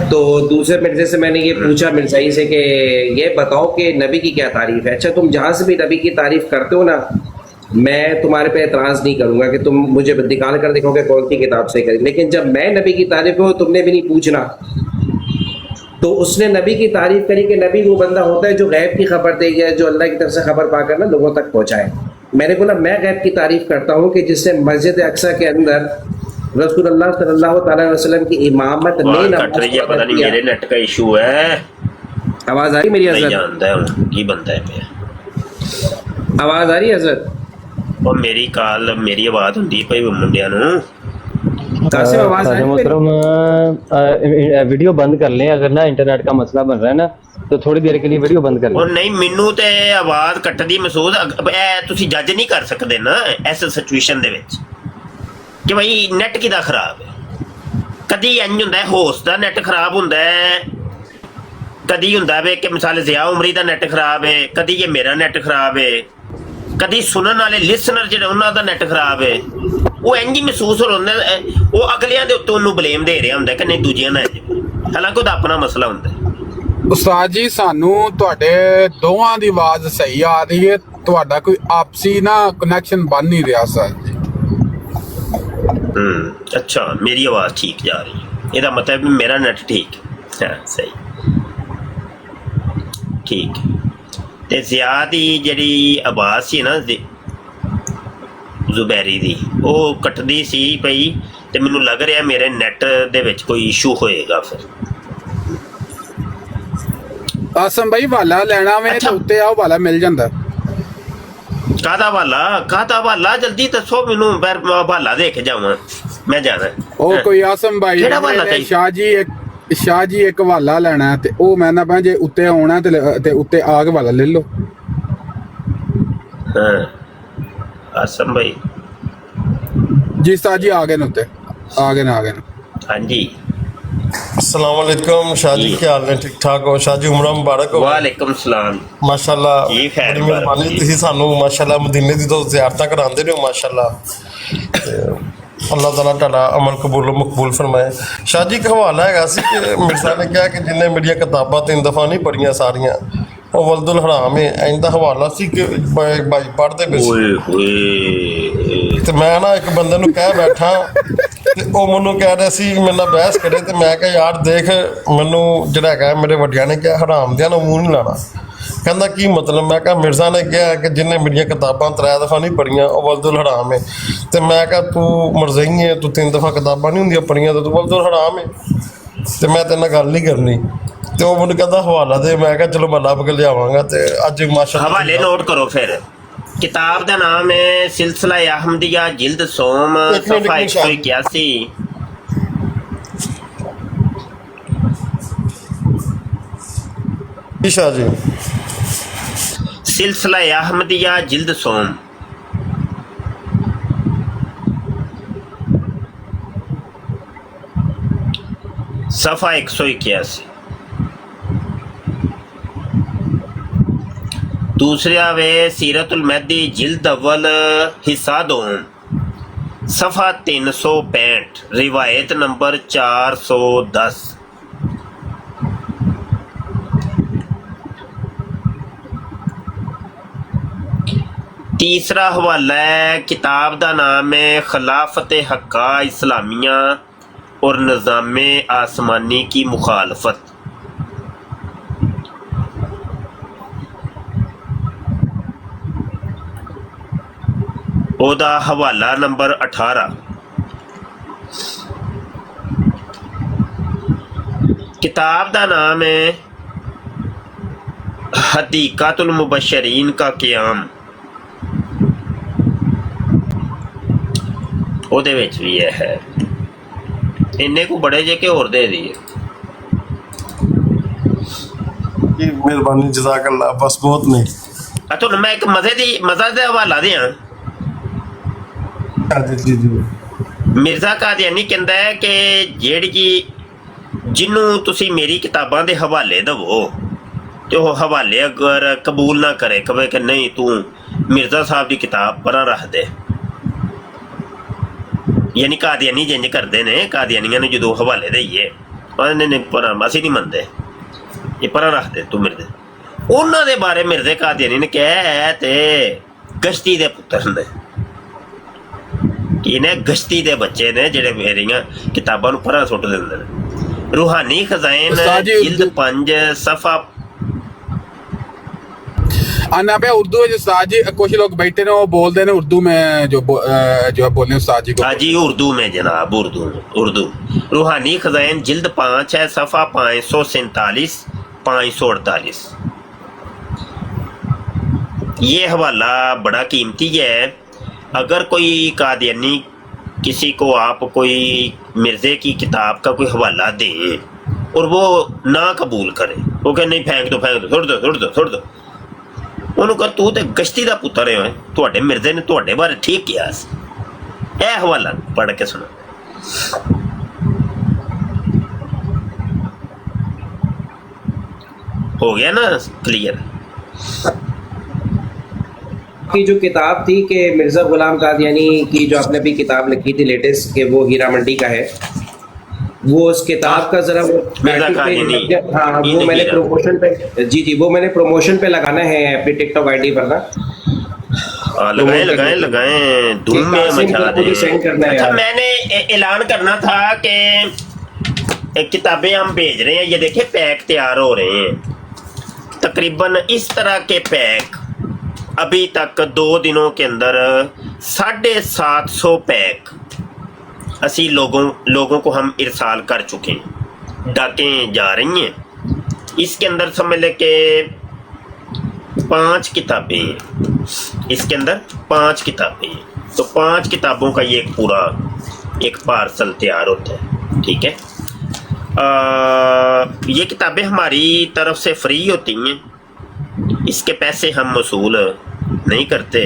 तो दूसरे मिर्जे से मैंने ये पूछा मिर्जाई से कि ये बताओ कि नबी की क्या तारीफ है। अच्छा तुम जहाँ से भी नबी की तारीफ करते हो ना, मैं तुम्हारे पे एतराज़ नहीं करूँगा कि तुम मुझे निकाल कर देखोगे कौन सी किताब से करी, लेकिन जब मैं नबी की तारीफ हो तुमने भी नहीं पूछना। तो उसने नबी की तारीफ करी कि नबी वो बंदा होता है जो गैब की खबर दे गया, जो अल्लाह की तरफ से खबर पाकर ना लोगों तक पहुँचाए। मैंने बोला मैं गैब की तारीफ करता हूँ कि जिसने मस्जिद अक्सा के अंदर रसूलुल्लाह सल्लल्लाहु अलैहि वसल्लम की इमामत में कट रही है, पता नहीं मेरे नेट का इशू है। आवाज़ आ रही मेरी? नहीं जानता है की बनता है। आवाज आ रही है सर? ਉਹ ਮੇਰੀ ਕਾਲ ਮੇਰੀ ਆਵਾਜ਼ ਹੁੰਦੀ ਪਈ ਮੁੰਡਿਆਂ ਨੂੰ। कासिम आवाज आ रही है? मोहतरम वीडियो बंद कर लें, अगर ना इंटरनेट का मसला बन रहा है ना तो थोड़ी देर के लिए वीडियो बंद कर ਉਹ लें। ਨਹੀਂ, ਮੈਨੂੰ ਤੇ ਆਵਾਜ਼ ਕੱਟਦੀ ਮਹਿਸੂਸ ਇਹ ਤੁਸੀਂ ਜੱਜ ਨਹੀਂ ਕਰ ਸਕਦੇ ਨਾ ਇਸ ਸਿਚੁਏਸ਼ਨ ਦੇ ਵਿੱਚ ਕਿ ਭਾਈ ਨੈਟ ਕਿਦਾ ਖਰਾਬ ਹੈ। ਕਦੀ ਇੰਜ ਹੁੰਦਾ ਹੈ ਹੋਸਟ ਦਾ ਨੈਟ ਖਰਾਬ ਹੁੰਦਾ ਹੈ, ਕਦੀ ਹੁੰਦਾ ਵੇ ਕਿ ਮਿਸਾਲ ਜ਼ਿਆ ਉਮਰੀ ਦਾ ਨੈਟ ਖਰਾਬ ਹੈ, ਕਦੀ ਇਹ ਮੇਰਾ ਨੈਟ ਖਰਾਬ ਹੈ, ਕਦੀ ਸੁਣਨ ਵਾਲੇ ਲਿਸਨਰ ਜਿਹੜੇ ਉਹਨਾਂ ਦਾ ਨੈਟ ਖਰਾਬ ਹੈ। ਉਹ ਇੰਜ ਹੀ ਮਹਿਸੂਸ ਹੋ ਹੁੰਦਾ ਉਹ ਅਗਲਿਆਂ ਦੇ ਉੱਤੇ ਉਹਨੂੰ ਬਲੇਮ ਦੇ ਰਿਹਾ ਹੁੰਦਾ ਕਿ ਨਹੀਂ ਦੂਜਿਆਂ ਨਾਲ ਇੰਝ, ਹਾਲਾਂਕਿ ਉਹਦਾ ਆਪਣਾ ਮਸਲਾ ਹੁੰਦਾ। ਉਸਤਾਦ ਜੀ ਸਾਨੂੰ ਤੁਹਾਡੇ ਦੋਵਾਂ ਦੀ ਆਵਾਜ਼ ਸਹੀ ਆ ਰਹੀ ਹੈ, ਤੁਹਾਡਾ ਕੋਈ ਆਪਸੀ ਨਾ ਕਨੈਕਸ਼ਨ ਬਣ ਨਹੀਂ ਰਿਹਾ ਸਰ। अच्छा मेरी आवाज़ ठीक जा रही है, ਇਹਦਾ ਮਤਲਬ ਵੀ ਮੇਰਾ ਨੈਟ ਠੀਕ ਹੈ। ਸਹੀ ਠੀਕ। ਤੇ ਜ਼ਿਆ ਦੀ ਜਿਹੜੀ ਆਵਾਜ਼ ਸੀ ਨਾ ਜ਼ੁਬੈਰੀ ਦੀ ਉਹ ਕੱਟਦੀ ਸੀ ਪਈ ਤੇ ਮੈਨੂੰ ਲੱਗ ਰਿਹਾ ਮੇਰੇ ਨੈਟ ਦੇ ਵਿੱਚ ਕੋਈ ਇਸ਼ੂ ਹੋਏਗਾ ਫਿਰ। ਆਸਮ ਭਾਈ ਵਾਲਾ ਲੈਣਾ ਵੇ ਤੇ ਉੱਤੇ ਆਓ ਵਾਲਾ ਮਿਲ ਜਾਂਦਾ। ਕਾਹਦਾ ਵਾਲਾ ਜਲਦੀ ਦੱਸੋ ਮੈਨੂੰ, ਫਿਰ ਮੈਂ ਵਾਲਾ ਦੇ ਕੇ ਜਾਵਾਂ, ਮੈਂ ਜਾਣਾ। ਉਹ ਕੋਈ ਆਸਮ ਭਾਈ ਕਿਹੜਾ ਵਾਲਾ ਚਾਹੀਦਾ? ਸ਼ਾਹ ਜੀ ਇੱਕ ਵਾਲਾ ਲੈਣਾ ਤੇ ਉਹ ਮੈਂ ਨਾ ਭਾਂ ਜੇ ਉੱਤੇ ਆਉਣਾ ਤੇ ਉੱਤੇ ਆ ਕੇ ਵਾਲਾ ਲੈ ਲਓ। ਹਾਂ ਆਸਮ ਭਾਈ ਜੀ ਉਸਤਾਦ ਜੀ ਆ ਗਏ ਨੇ ਉੱਤੇ, ਆ ਗਏ ਨੇ। ਹਾਂਜੀ अस्सलाम वालेकुम शाह जी, क्या हाल ने? ठीक ठाक हो शाह जी? उम्र मुबारक हो। ਵਾਲੇਕਮ ਸਲਾਮ। माशाल्लाह जी, खैर बड़ी मेहरबानी, तुसीं सानू माशाल्लाह मदीने दी तो ज़ियारतां करांदे ने माशाल्लाह। ते अल्लाह ताला तुहाडा अमल कबूल मकबूल फरमाए। शाह जी एक हवाला हैगा सी कि मिर्ज़ा ने कहा कि जिन्हें मेरियां किताबां 3 दफ़ा नहीं पढ़ियां सारियां ਉਹ ਵਲਦੁਲ ਹਰਾਮ ਹੈ। ਇਹਦਾ ਹਵਾਲਾ ਸੀ ਕਿ ਭਾਈ ਪੜ੍ਹਦੇ ਪਏ ਸੀ ਓਏ ਹੋਏ ਤੇ ਮੈਂ ਨਾ ਇੱਕ ਬੰਦੇ ਨੂੰ ਕਹਿ ਬੈਠਾ ਤੇ ਉਹ ਮੈਨੂੰ ਕਹਿ ਰਿਹਾ ਸੀ ਮੇਰੇ ਨਾਲ ਬਹਿਸ ਕਰੇ ਤੇ ਮੈਂ ਕਿਹਾ ਯਾਰ ਦੇਖ ਮੈਨੂੰ ਜਿਹੜਾ ਹੈਗਾ ਮੇਰੇ ਵੱਡਿਆਂ ਨੇ ਕਿਹਾ ਹਰਾਮ ਦਿਆਂ ਨੂੰ ਮੂੰਹ ਨਹੀਂ ਲਾਣਾ। ਕਹਿੰਦਾ ਕੀ ਮਤਲਬ? ਮੈਂ ਕਿਹਾ ਮਿਰਜ਼ਾ ਨੇ ਕਿਹਾ ਕਿ ਜਿਹਨੇ ਮੇਰੀਆਂ ਕਿਤਾਬਾਂ 3 ਦਫ਼ਾ ਨਹੀਂ ਪੜ੍ਹੀਆਂ ਉਹ ਵਲਦੁਲ ਹਰਾਮ ਹੈ। ਤੇ ਮੈਂ ਕਿਹਾ ਤੂੰ ਮਰਜ਼ਈ ਹੈ, ਤੂੰ 3 ਦਫ਼ਾ ਕਿਤਾਬਾਂ ਨਹੀਂ ਹੁੰਦੀਆਂ ਪੜ੍ਹੀਆਂ ਤਾਂ ਤੂੰ ਵਲਦੁਲ ਹਰਾਮ ਹੈ ਤੇ ਮੈਂ ਤੇਰੇ ਨਾਲ ਗੱਲ ਨਹੀਂ ਕਰਨੀ। ਤੇ ਉਹ ਮੈਨੂੰ ਕਹਿੰਦਾ ਹਵਾਲਾ ਦੇ। ਮੈਂ ਕਿਹਾ ਚਲੋ ਮੈਂ ਲੱਭ ਕੇ ਲਿਆਵਾਂਗਾ ਤੇ ਅੱਜ ਮਾਸ਼ਾਅੱਲਾ ਹਵਾਲੇ ਨੋਟ ਕਰੋ ਫਿਰ। ਕਿਤਾਬ ਦਾ ਨਾਮ ਹੈ ਸਿਲਸਿਲਾ ਅਹਿਮਦੀਆ ਜਿਲਦ ਸੋਮ ਸਫਾ 181। शाह जी सिलसिला अहमदिया जिल्द सोम सफ़ा 181। दूसरा वे सीरतुल महदी जिल्द अव्वल हिस्सा 2 सफ़ा 365 रिवायत नंबर 410। तीसरा हवाला है किताब का नाम है खिलाफत हक्का इस्लामिया और निज़ाम आसमानी की मुखालफत। ओदा हवाला नंबर 18। किताब का नाम है हदीक़तुल मुबश्शरीन का क़याम। ਉਹਦੇ ਵਿੱਚ ਵੀ ਇਹ ਹੈ। ਇੰਨੇ ਕੋ ਬੜੇ ਜੇ ਕਿ ਹੋਰ ਦੇ ਦਈਏ जी मेहरबानी जज़ाकल्लाह बस बहुत नहीं। ਤੁਹਾਨੂੰ ਮੈਂ ਇੱਕ ਮਜ਼ੇ ਦਾ ਹਵਾਲਾ ਦਿਆਂ। जी जी ਮਿਰਜ਼ਾ ਕਾਦੀਆਨੀ ਕਹਿੰਦਾ ਹੈ ਕਿ ਜਿਹੜੀ ਜਿਹਨੂੰ ਤੁਸੀਂ ਮੇਰੀ ਕਿਤਾਬਾਂ ਦੇ ਹਵਾਲੇ ਦੇਵੋ ਤੇ ਉਹ ਹਵਾਲੇ ਅਗਰ ਕਬੂਲ ਨਾ ਕਰੇ, ਕਹੇ ਕਿ ਨਹੀਂ ਤੂੰ ਮਿਰਜ਼ਾ ਸਾਹਿਬ ਦੀ ਕਿਤਾਬ ਪਰਾਂ ਰੱਖ ਦੇ। ਯਾਨੀ ਕਾਦੀਆਨੀ ਜਿੰਜ ਕਰਦੇ ਨੇ, ਕਾਦੀਆਨੀਆਂ ਨੂੰ ਜਦੋਂ ਹਵਾਲੇ ਦੇਈਏ ਉਹਨੇ ਨੇ ਪਰਾਂ ਅਸੀਂ ਨਹੀਂ ਮੰਨਦੇ, ਇਹ ਪਰਾਂ ਰੱਖ ਦੇ ਤੂੰ ਮਿਰਜ਼ੇ। ਉਹਨਾਂ ਦੇ ਬਾਰੇ ਮਿਰਜ਼ੇ ਕਾਦੀਆਨੀ ਨੇ ਕਿਹਾ ਹੈ ਤੇ ਗਸ਼ਤੀ ਦੇ ਪੁੱਤਰ ਨੇ, ਇਹਨੇ ਗਸ਼ਤੀ ਦੇ ਬੱਚੇ ਨੇ ਜਿਹੜੇ ਮੇਰੀਆਂ ਕਿਤਾਬਾਂ ਨੂੰ ਪਰਾਂ ਸੁੱਟ ਦਿੰਦੇ ਨੇ। रूहानी खजाइन जिल्द 5 सफ़ा। आना पे उर्दू है जो उस्ताद जी कुछ लोग बैठे ने वो बोलते हैं उर्दू में जो बोलने उस्ताद जी को। हाँ जी उर्दू में जनाब, उर्दू। रूहानी खजाइन जिल्द 5 है सफ़ा 547 548। ये हवाला बड़ा कीमती है। अगर कोई कादियानी किसी को आप कोई मिर्ज़े की किताब का कोई हवाला दें और वो ना कबूल करे, वो कहे नहीं फेंक दो सुट दो सुट दो सुट दो, ਉਹਨੂੰ ਕਹ ਤੂੰ ਤੇ ਗਸ਼ਤੀ ਦਾ ਪੁੱਤਰ ਹੈ, ਤੁਹਾਡੇ ਮਿਰਜ਼ੇ ਨੇ ਤੁਹਾਡੇ ਬਾਰੇ ਠੀਕ ਕਿਹਾ ਸੀ। ਇਹ ਹਵਾਲਾ ਪੜ੍ਹ ਕੇ ਸੁਣੋ। हो गया ना क्लियर? की जो किताब थी कि मिर्ज़ा गुलाम कादियानी की जो आपने अभी किताब लिखी थी लेटेस्ट कि वो हीरा मंडी का है, वो उस किताब का जरा मिर्ज़ा कादियानी, हाँ वो मैंने प्रमोशन पे जी वो मैंने प्रमोशन पे लगाना है अपनी टिकटॉक आईडी पर ना। लगाए लगाए लगाए धूम में मचा दे। सेंड करना है अच्छा, यार। मैंने ऐलान करना था कि किताबें हम भेज रहे हैं, ये देखिए पैक तैयार हो रहे हैं। तकरीबन इस तरह के पैक अभी तक 2 दिनों के अंदर 750 पैक असी लोगों को हम इरसाल कर चुके हैं। डाकें जा रही हैं। इसके अंदर समझ ले के 5 किताबें हैं, इसके अंदर 5 किताबें हैं, तो 5 किताबों का ये पूरा एक पार्सल तैयार होता है। ठीक है, ये किताबें हमारी तरफ से फ्री होती हैं, इसके पैसे हम वसूल नहीं करते।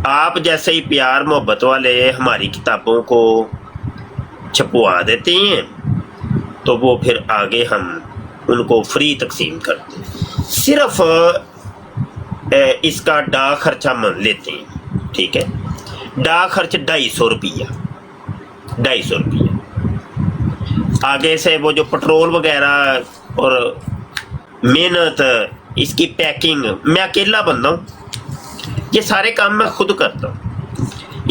आप जैसे ही प्यार मोहब्बत वाले हमारी किताबों को छपवा देते हैं तो वो फिर आगे हम उनको फ्री तकसीम करते हैं। सिर्फ इसका डाक खर्चा मन लेते हैं। ठीक है, डाक खर्च 250 रुपया, 250 रुपया। आगे से वो जो पेट्रोल वगैरह और मेहनत, इसकी पैकिंग, मैं अकेला बंदा हूँ, ये सारे काम मैं खुद करता हूँ।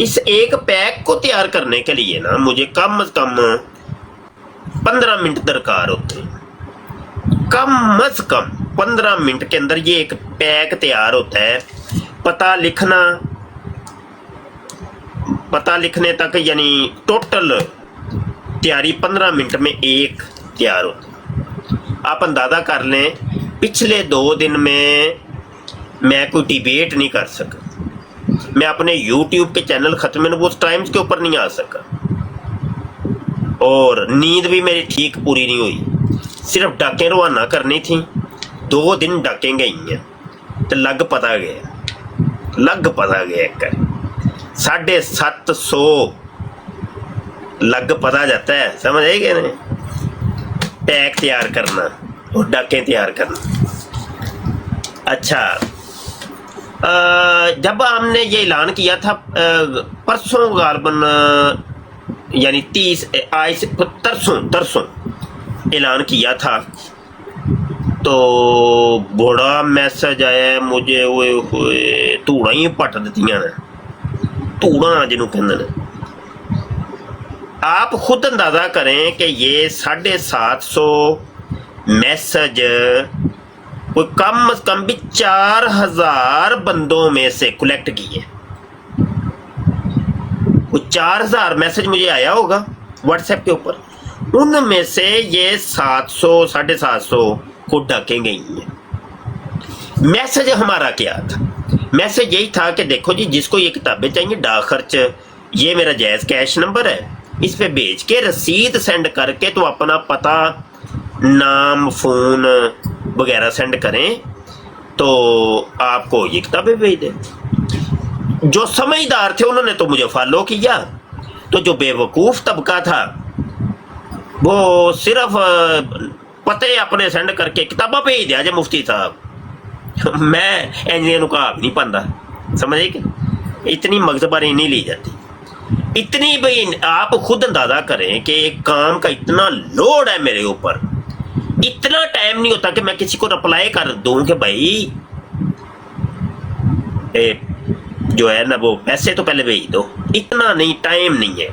इस एक पैक को तैयार करने के लिए ना मुझे कम से कम 15 मिनट दरकार होते हैं। कम से कम 15 मिनट के अंदर ये एक पैक तैयार होता है। पता लिखने तक यानी टोटल तैयारी 15 मिनट में एक तैयार होती है। आप अंदाज़ा कर लें, पिछले 2 दिन में मैं कोई डिबेट नहीं कर सका, मैं अपने YouTube के चैनल ख़त्म नबूवत टाइम्स के ऊपर नहीं आ सका, और नींद भी मेरी ठीक पूरी नहीं हुई। सिर्फ डाकें रवाना करनी थी, 2 दिन डाकें गई हैं तो लग पता गया कर 750 लग पता जाता है, समझ आई क्या नहीं? पैक तैयार करना और डाकें तैयार करना। अच्छा, जब हमने ये ऐलान किया था परसों गालबन यानी 30 आज से तरसों ऐलान किया था, तो बड़ा मैसेज आया मुझे, वो धूड़ा ही पट दित्तियां ने, धूड़ा जिन्हों कहते हैं। आप खुद अंदाज़ा करें कि ये 750 मैसेज कोई कम से कम भी 4000 बंदों में से कलेक्ट किए। वो 4000 मैसेज मुझे आया होगा व्हाट्सएप के ऊपर, उनमें से ये 700-750 को डाकें गई हैं। मैसेज हमारा क्या था? मैसेज यही था कि देखो जी, जिसको ये किताबें चाहिए, डाक खर्च ये मेरा जायज़ कैश नंबर है, इस पे भेज के रसीद सेंड करके तो अपना पता, नाम, फ़ोन वगैरह सेंड करें तो आपको ये किताबें भेज दें। जो समझदार थे उन्होंने तो मुझे फॉलो किया, तो जो बेवकूफ़ तबका था वो सिर्फ पते अपने सेंड करके किताबा भेज दिया जे मुफ्ती साहब। मैं इंजीनियर कहा भी नहीं पाता, समझे कि इतनी मगजबारी नहीं ली जाती। इतनी भी आप खुद अंदाज़ा करें कि एक काम का इतना लोड है मेरे ऊपर, इतना टाइम नहीं होता कि मैं किसी को रिप्लाई कर दूं कि भाई जो है ना वो पैसे तो पहले भेज दो। इतना नहीं, टाइम नहीं है।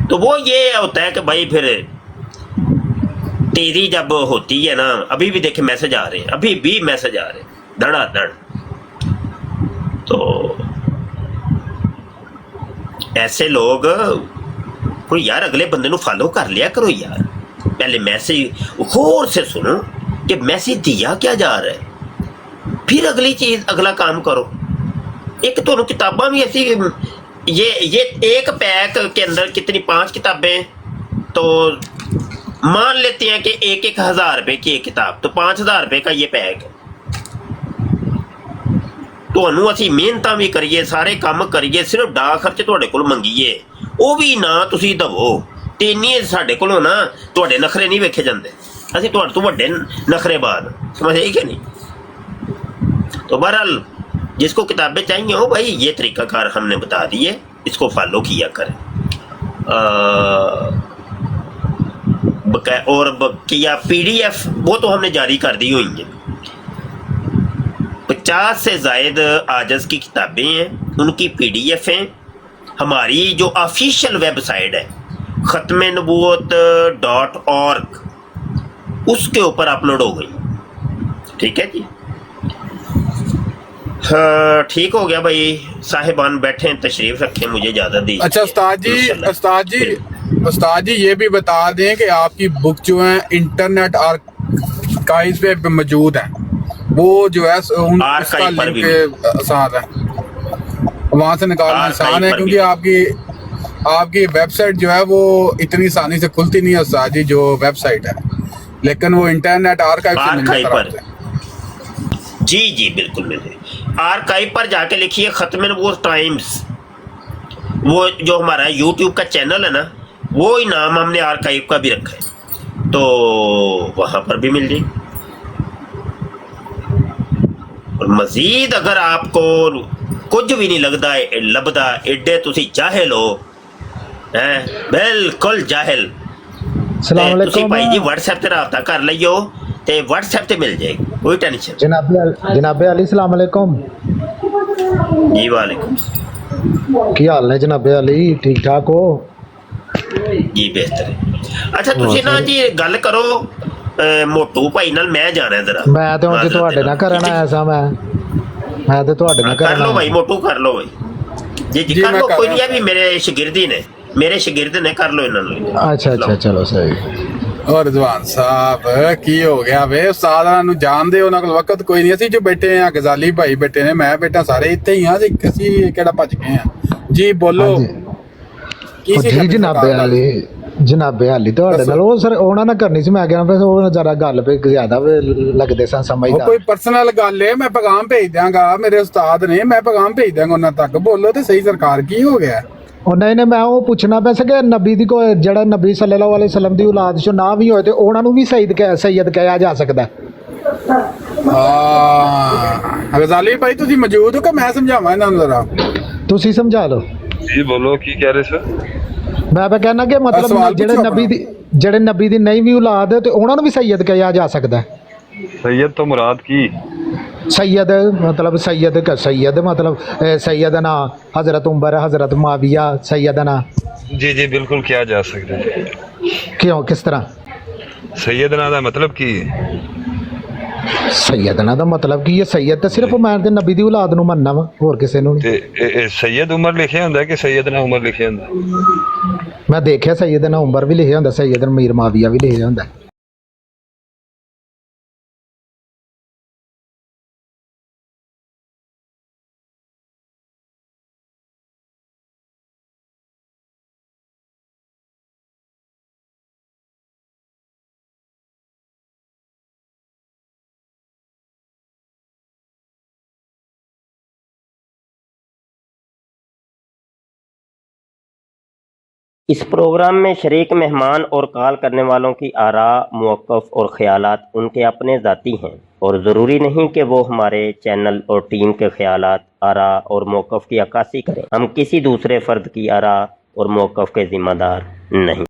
तो वो ये होता है कि भाई फिर तेरी जब होती है ना, अभी भी देखे मैसेज आ रहे हैं, अभी भी मैसेज आ रहे हैं धड़ाधड़। तो ऐसे लोग कोई यार अगले बंदे ਨੂੰ फॉलो कर लिया करो यार, पहले मैसेज गौर से सुनो कि मैसेज दिया क्या जा रहा है। फिर अगली चीज़ अगला काम करो। एक तो किताबा भी ऐसी, ये एक पैक के अंदर कितनी 5 किताबें, तो मान लेते हैं कि 1,000 रुपए की एक किताब, तो 5,000 रुपए का ये पैक है। ਤੁਹਾਨੂੰ ਅਸੀਂ ਮਿਹਨਤਾਂ ਵੀ ਕਰੀਏ, ਸਾਰੇ ਕੰਮ ਕਰੀਏ, ਸਿਰਫ ਡਾਕ ਖਰਚ ਤੁਹਾਡੇ ਕੋਲ ਮੰਗੀਏ, ਉਹ ਵੀ ਨਾ ਤੁਸੀਂ ਦਵੋ, ਤੇ ਇੰਨੀ ਸਾਡੇ ਕੋਲੋਂ ਨਾ ਤੁਹਾਡੇ ਨਖਰੇ ਨਹੀਂ ਵੇਖੇ ਜਾਂਦੇ। ਅਸੀਂ ਤੁਹਾਡੇ ਤੋਂ ਵੱਡੇ नखरेबाज, समझे कि नहीं? तो बहरहाल जिसको किताबें चाहिए हो भाई, ये तरीक़ाकार हमने बता दिए, इसको फॉलो किया करें। और किया PDF वो तो हमने जारी कर दी हुई है। 50 से ज़ायद आजज़ की किताबें हैं, उनकी PDF हैं। हमारी जो ऑफिशियल वेबसाइट है ख़त्म-ए-नबूवत.org, उसके ऊपर अपलोड हो गई। ठीक है जी, हाँ ठीक हो गया भाई। साहिबान बैठे हैं, तशरीफ रखें, मुझे इजाज़त दी। अच्छा उस्ताद जी ये भी बता दें कि आपकी बुक जो है इंटरनेट आर्काइव पे मौजूद है, वो जो है उसका लिंक आसान है, वहाँ से निकालना आसान है, क्योंकि आपकी वेबसाइट जो है वो इतनी आसानी से खुलती नहीं है उस्ताद जी, जो वेबसाइट है, लेकिन वो इंटरनेट आर्काइव पर। जी जी बिल्कुल मिले। आर्काइव पर जाके लिखिए ख़त्म-ए-नबूवत टाइम्स, वो जो हमारा यूट्यूब का चैनल है ना, वो ही नाम हमने आर्काइव का भी रखा है, तो वहाँ पर भी मिल जाए। और मज़ीद अगर आपको कुछ भी नहीं लगता लभदा, एडे तुसी जाहिल हो, हैं बिल्कुल जाहिल, तुसी भाई जी व्हाट्सएप ते राब्ता कर लियो, ते व्हाट्सएप ते मिल जाएगी, कोई टेंशन। जनाबे अली सलाम अलैकुम। जी वालेकुम। की हाल ने जनाबे अली, ठीक ठाक हो? जी बेहतर है। अच्छा तुसी ना जी गल करो मोटू भाई नाल, मैं जाना है जरा। मैं तो उंज ਤੁਹਾਡੇ ਨਾਲ ਕਰਨ ਆਇਆ ਸਾਂ, मैं तो ਤੁਹਾਡੇ ਨਾਲ कर ਕਰਨ लो आया। भाई मोटू, कर लो भाई जी जी, कर लो, कोई नहीं, अभी मेरे शागिर्दी ने, मेरे शागिर्द ने, कर लो इन्होंने। अच्छा चलो सही। और रिजवान साहब की हो गया वे, उस्तादां ਨੂੰ ਜਾਣਦੇ ਹੋ, ਉਹਨਾਂ ਕੋਲ ਵਕਤ ਕੋਈ ਨਹੀਂ। ਅਸੀਂ ਜੋ ਬੈਠੇ ਆ, ਗਜ਼ਾਲੀ ਭਾਈ ਬੈਠੇ ਨੇ, ਮੈਂ ਬੈਠਾ, ਸਾਰੇ ਇੱਥੇ ਹੀ ਆ, ਅਸੀਂ ਕਿਹੜਾ ਭੱਜ ਗਏ ਆ ਜੀ। ਬੋਲੋ ਕੀ ਸੀ ਜਨਾਬੇ ਅਲੀ ਤੁਹਾਡੇ ਨਾਲ ਉਹ ਸਰ ਉਹਨਾਂ ਨਾਲ ਕਰਨੀ ਸੀ, ਮੈਂ ਕਿਹਾ ਫਿਰ ਉਹ ਜਰਾ ਗੱਲ ਪੇ ਜ਼ਿਆਦਾ ਲੱਗਦੇ ਸਨ ਸਮਝਦਾ। ਕੋਈ ਪਰਸਨਲ ਗੱਲ ਹੈ, ਮੈਂ ਪੈਗਾਮ ਭੇਜ ਦਿਆਂਗਾ, ਮੇਰੇ ਉਸਤਾਦ ਨੇ, ਮੈਂ ਪੈਗਾਮ ਭੇਜ ਦਿਆਂਗਾ ਉਹਨਾਂ ਤੱਕ। ਬੋਲੋ ਤੇ ਸਹੀ ਸਰਕਾਰ, ਕੀ ਹੋ ਗਿਆ? ਉਹ ਨਹੀਂ ਮੈਂ ਉਹ ਪੁੱਛਣਾ ਪਿਆ ਸੀ ਕਿ ਨਬੀ ਦੀ ਕੋਈ ਜਿਹੜਾ ਨਬੀ ਸੱਲੱਲਾਹੁ ਅਲੈਹਿ ਵਸੱਲਮ ਦੀ ਔਲਾਦ ਚੋਂ ਨਾ ਵੀ ਹੋਏ ਤੇ ਉਹਨਾਂ ਨੂੰ ਵੀ ਸੈਯਦ ਕਿਹਾ ਜਾ ਸਕਦਾ? ਹਾਂ ਗਜ਼ਾਲੀ ਭਾਈ ਤੁਸੀਂ ਮੌਜੂਦ ਹੋ ਕਿ ਮੈਂ ਸਮਝਾਵਾਂ ਇਹਨਾਂ ਨੂੰ ਜ਼ਰਾ? ਤੁਸੀਂ ਸਮਝਾ ਲਓ ਜੀ। ਬੋਲੋ ਕੀ ਕਹਿ ਰਹੇ ਸਰ? ਮੈਂ ਕਹਿੰਦਾ ਕਿ ਮਤਲਬ ਜਿਹੜੇ ਨਬੀ ਦੀ ਨਹੀਂ ਵੀ ਔਲਾਦ ਤੇ ਉਹਨਾਂ ਨੂੰ ਵੀ ਸੈਯਦ ਕਿਹਾ ਜਾ ਸਕਦਾ? सैयद तो मुराद की सैयद मतलब सैयदना हज़रत उमर, हज़रत मुआविया, सैयदना। जी जी बिल्कुल किया जा सकता है। क्यों, किस तरह? सैयदना का मतलब की सैयदना का मतलब की ये सैयद तो सिर्फ मैं ते नबी दी औलाद नूं मनना वा, होर किसे नूं नहीं। सैयद उमर लिखिया हुंदा कि सैयदना उमर लिखिया हुंदा? मैं देखिया सैयदना उमर भी लिखिया हुंदा, सैयदना मीर मुआविया भी लिखिया हुंदा। इस प्रोग्राम में शरीक मेहमान और कॉल करने वालों की आरा, मौक़िफ़ और ख़यालात उनके अपने ज़ाती हैं और ज़रूरी नहीं कि वो हमारे चैनल और टीम के ख़यालात, आरा और मौक़िफ़ की अक्कासी करें। हम किसी दूसरे फ़र्द की आरा और मौक़िफ़ के ज़िम्मेदार नहीं।